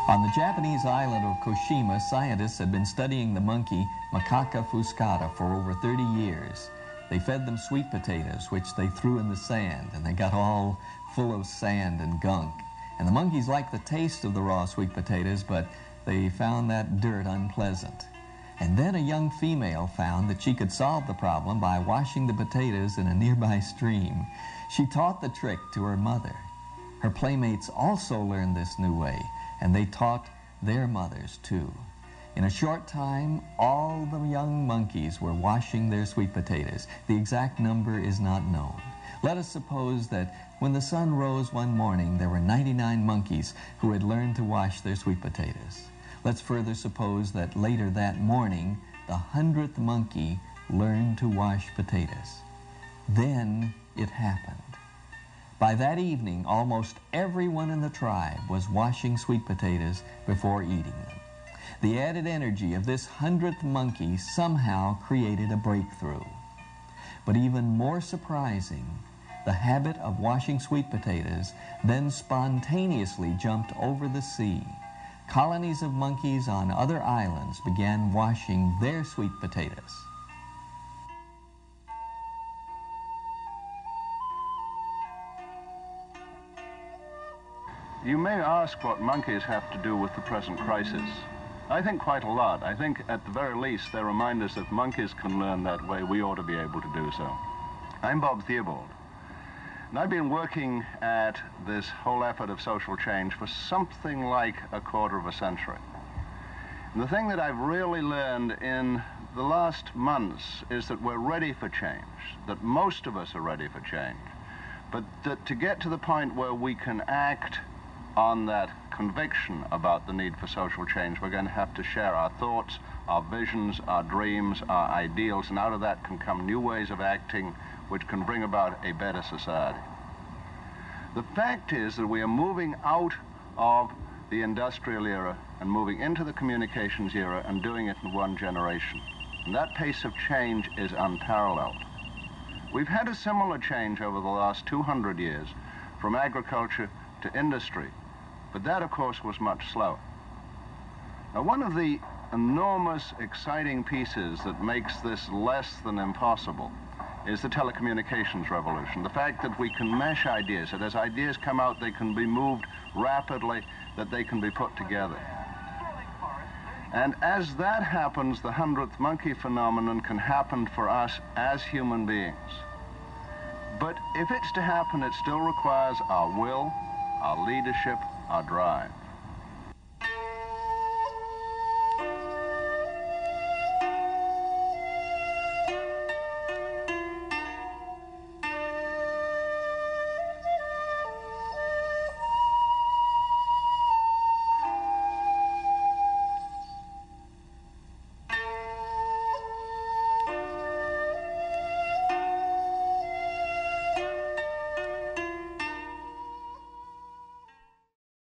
On the Japanese island of Koshima, scientists had been studying the monkey Macaca fuscata for over 30 years. They fed them sweet potatoes, which they threw in the sand, and they got all full of sand and gunk. And the monkeys liked the taste of the raw sweet potatoes, but they found that dirt unpleasant. And then a young female found that she could solve the problem by washing the potatoes in a nearby stream. She taught the trick to her mother. Her playmates also learned this new way, and they taught their mothers too. In a short time, all the young monkeys were washing their sweet potatoes. The exact number is not known. Let us suppose that when the sun rose one morning, there were 99 monkeys who had learned to wash their sweet potatoes. Let's further suppose that later that morning, the 100th monkey learned to wash potatoes. Then it happened. By that evening, almost everyone in the tribe was washing sweet potatoes before eating them. The added energy of this 100th monkey somehow created a breakthrough. But even more surprising, the habit of washing sweet potatoes then spontaneously jumped over the sea. Colonies of monkeys on other islands began washing their sweet potatoes. You may ask what monkeys have to do with the present crisis. I think quite a lot. I think at the very least they remind us that monkeys can learn that way. We ought to be able to do so. I'm Bob Theobald, and I've been working at this whole effort of social change for something like a quarter of a century. And the thing that I've really learned in the last months is that we're ready for change, that most of us are ready for change, but that to get to the point where we can act on that conviction about the need for social change, we're going to have to share our thoughts, our visions, our dreams, our ideals, and out of that can come new ways of acting which can bring about a better society. The fact is that we are moving out of the industrial era and moving into the communications era and doing it in one generation. And that pace of change is unparalleled. We've had a similar change over the last 200 years from agriculture to industry. But that, of course, was much slower. Now, one of the enormous, exciting pieces that makes this less than impossible is the telecommunications revolution. The fact that we can mesh ideas, that as ideas come out, they can be moved rapidly, that they can be put together. And as that happens, the 100th monkey phenomenon can happen for us as human beings. But if it's to happen, it still requires our will, our leadership, our drive.